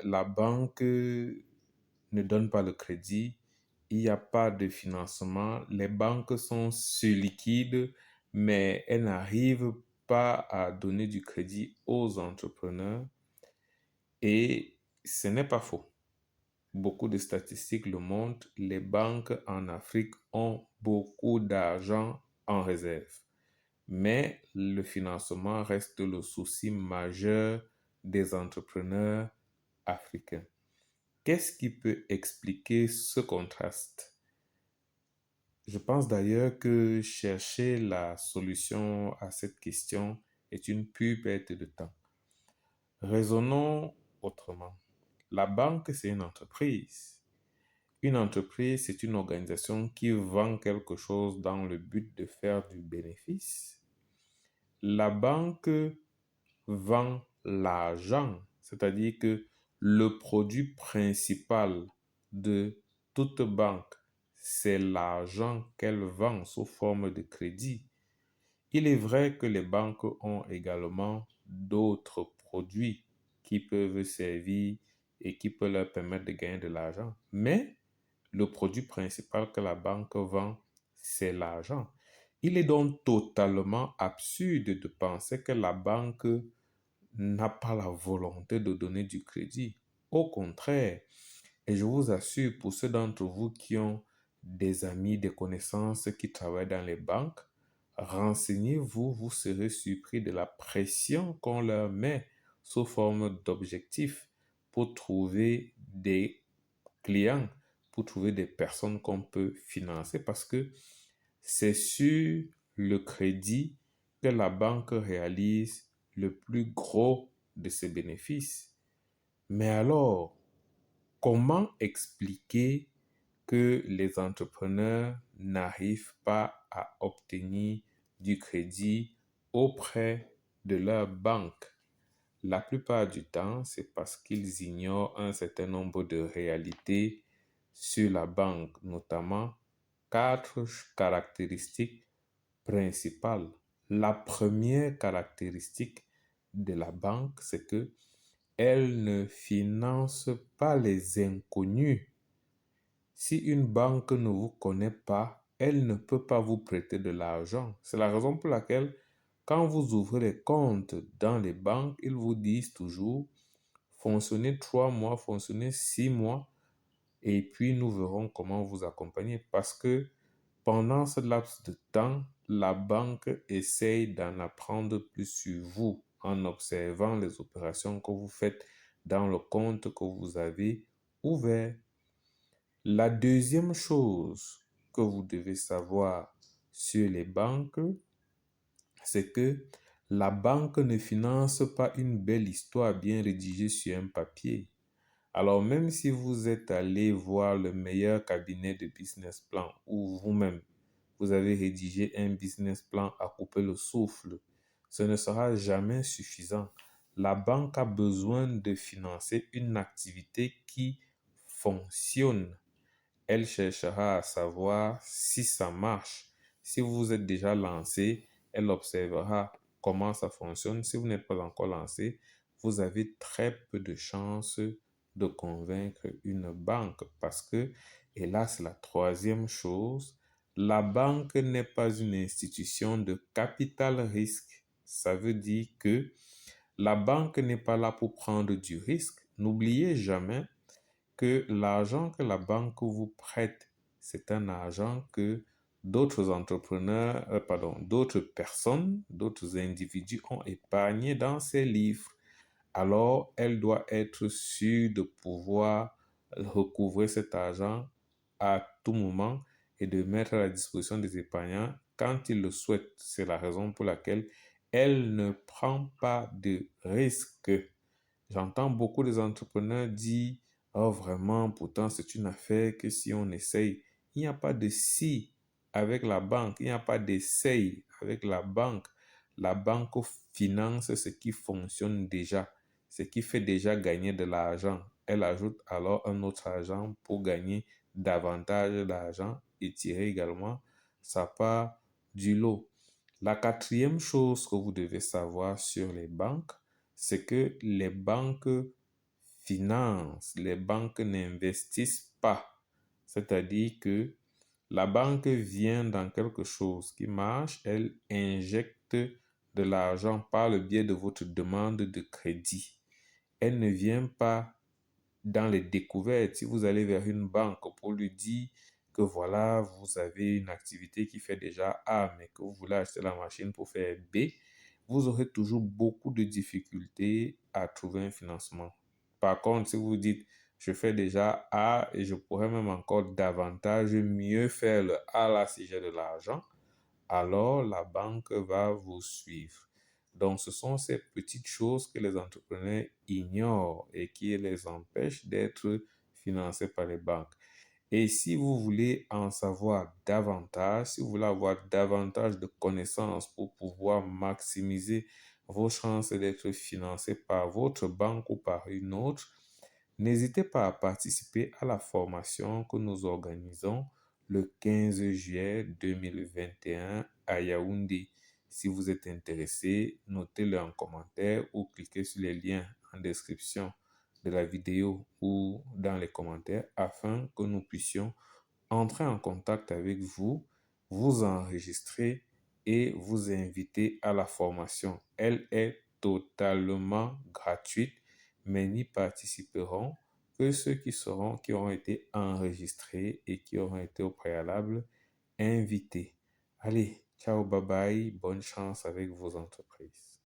la banque ne donne pas le crédit, il n'y a pas de financement, les banques sont sur liquide, mais elles n'arrivent pas à donner du crédit aux entrepreneurs et ce n'est pas faux. Beaucoup de statistiques le montrent, les banques en Afrique ont beaucoup d'argent en réserve. Mais le financement reste le souci majeur des entrepreneurs africains. Qu'est-ce qui peut expliquer ce contraste? Je pense d'ailleurs que chercher la solution à cette question est une pure perte de temps. Raisonnons autrement. La banque, c'est une entreprise. Une entreprise, c'est une organisation qui vend quelque chose dans le but de faire du bénéfice. La banque vend l'argent, c'est-à-dire que le produit principal de toute banque, c'est l'argent qu'elle vend sous forme de crédit. Il est vrai que les banques ont également d'autres produits qui peuvent servir et qui peuvent leur permettre de gagner de l'argent, mais le produit principal que la banque vend, c'est l'argent. Il est donc totalement absurde de penser que la banque n'a pas la volonté de donner du crédit. Au contraire, et je vous assure, pour ceux d'entre vous qui ont des amis, des connaissances qui travaillent dans les banques, renseignez-vous, vous serez surpris de la pression qu'on leur met sous forme d'objectifs pour trouver des clients, pour trouver des personnes qu'on peut financer parce que c'est sur le crédit que la banque réalise le plus gros de ses bénéfices. Mais alors, comment expliquer que les entrepreneurs n'arrivent pas à obtenir du crédit auprès de leur banque? La plupart du temps, c'est parce qu'ils ignorent un certain nombre de réalités sur la banque, notamment quatre caractéristiques principales. La première caractéristique de la banque, c'est que elle ne finance pas les inconnus. Si une banque ne vous connaît pas, elle ne peut pas vous prêter de l'argent. C'est la raison pour laquelle, quand vous ouvrez les comptes dans les banques, ils vous disent toujours, fonctionnez 3 mois, fonctionnez 6 mois, et puis nous verrons comment vous accompagner. Parce que pendant ce laps de temps, la banque essaye d'en apprendre plus sur vous en observant les opérations que vous faites dans le compte que vous avez ouvert. La deuxième chose que vous devez savoir sur les banques, c'est que la banque ne finance pas une belle histoire bien rédigée sur un papier. Alors même si vous êtes allé voir le meilleur cabinet de business plan ou vous-même, vous avez rédigé un business plan à couper le souffle, ce ne sera jamais suffisant. La banque a besoin de financer une activité qui fonctionne. Elle cherchera à savoir si ça marche. Si vous êtes déjà lancé, elle observera comment ça fonctionne. Si vous n'êtes pas encore lancé, vous avez très peu de chances de convaincre une banque parce que, et là c'est la troisième chose, la banque n'est pas une institution de capital risque. Ça veut dire que la banque n'est pas là pour prendre du risque. N'oubliez jamais que l'argent que la banque vous prête, c'est un argent que d'autres entrepreneurs, d'autres personnes, d'autres individus ont épargné dans ces livres. Alors, elle doit être sûre de pouvoir recouvrer cet argent à tout moment et de mettre à la disposition des épargnants quand ils le souhaitent. C'est la raison pour laquelle elle ne prend pas de risque. J'entends beaucoup des entrepreneurs dire, oh vraiment, pourtant c'est une affaire que si on essaye, il n'y a pas de si avec la banque, il n'y a pas d'essaye avec la banque. La banque finance ce qui fonctionne déjà, ce qui fait déjà gagner de l'argent. Elle ajoute alors un autre argent pour gagner davantage d'argent et tirer également sa part du lot. La quatrième chose que vous devez savoir sur les banques, c'est que les banques financent, les banques n'investissent pas. C'est-à-dire que la banque vient dans quelque chose qui marche, elle injecte de l'argent par le biais de votre demande de crédit. Elle ne vient pas dans les découvertes. Si vous allez vers une banque pour lui dire que voilà, vous avez une activité qui fait déjà A, mais que vous voulez acheter la machine pour faire B, vous aurez toujours beaucoup de difficultés à trouver un financement. Par contre, si vous dites, je fais déjà A et je pourrais même encore davantage mieux faire le A là si j'ai de l'argent, alors la banque va vous suivre. Donc, ce sont ces petites choses que les entrepreneurs ignorent et qui les empêchent d'être financés par les banques. Et si vous voulez en savoir davantage, si vous voulez avoir davantage de connaissances pour pouvoir maximiser vos chances d'être financé par votre banque ou par une autre, n'hésitez pas à participer à la formation que nous organisons le 15 juillet 2021 à Yaoundé. Si vous êtes intéressé, notez-le en commentaire ou cliquez sur les liens en description de la vidéo ou dans les commentaires afin que nous puissions entrer en contact avec vous, vous enregistrer et vous inviter à la formation. Elle est totalement gratuite, mais n'y participeront que ceux qui auront été enregistrés et qui auront été au préalable invités. Allez, ciao, bye bye, bonne chance avec vos entreprises.